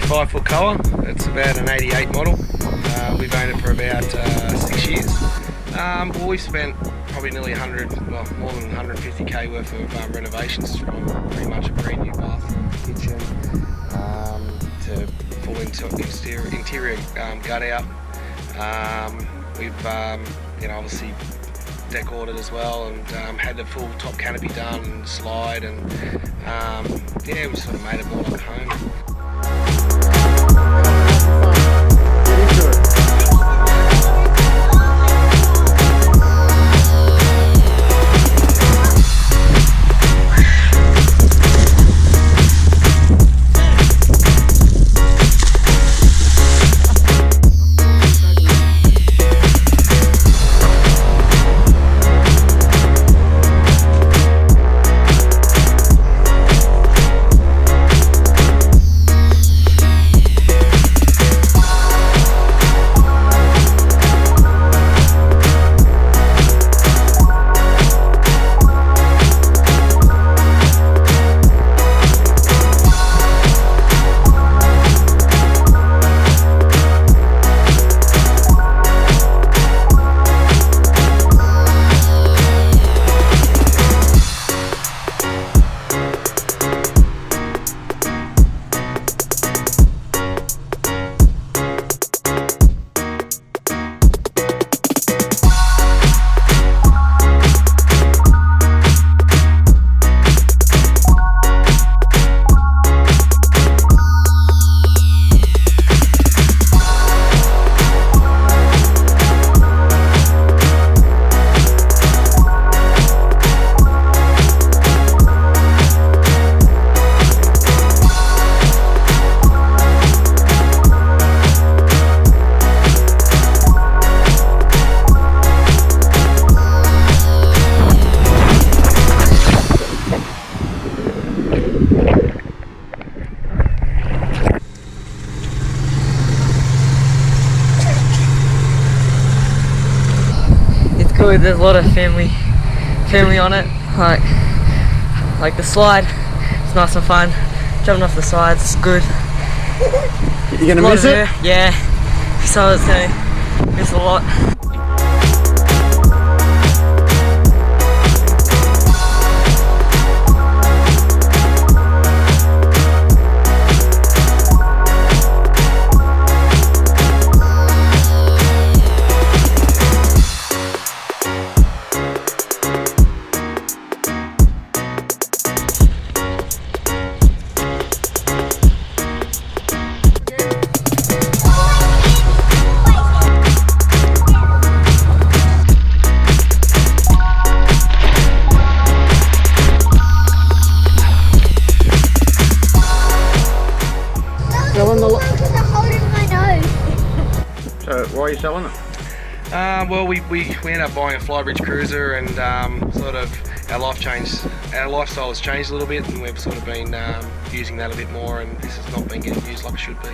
25-foot Coher. It's about an 88 model. We've owned it for about 6 years. Well, we've spent probably nearly 100, well, more than 150k worth of renovations, from pretty much a brand new bathroom, kitchen, to full interior gut out. We've obviously decorated it as well, and had the full top canopy done and slide, and yeah, we sort of made it more like home. There's a lot of family on it, like the slide. It's nice and fun. Jumping off the sides, it's good. You gonna miss it? Yeah. So it's gonna miss a lot. So why are you selling it? Well, we ended up buying a flybridge cruiser, and sort of our lifestyle has changed a little bit, and we've sort of been using that a bit more, and this has not been getting used like it should be.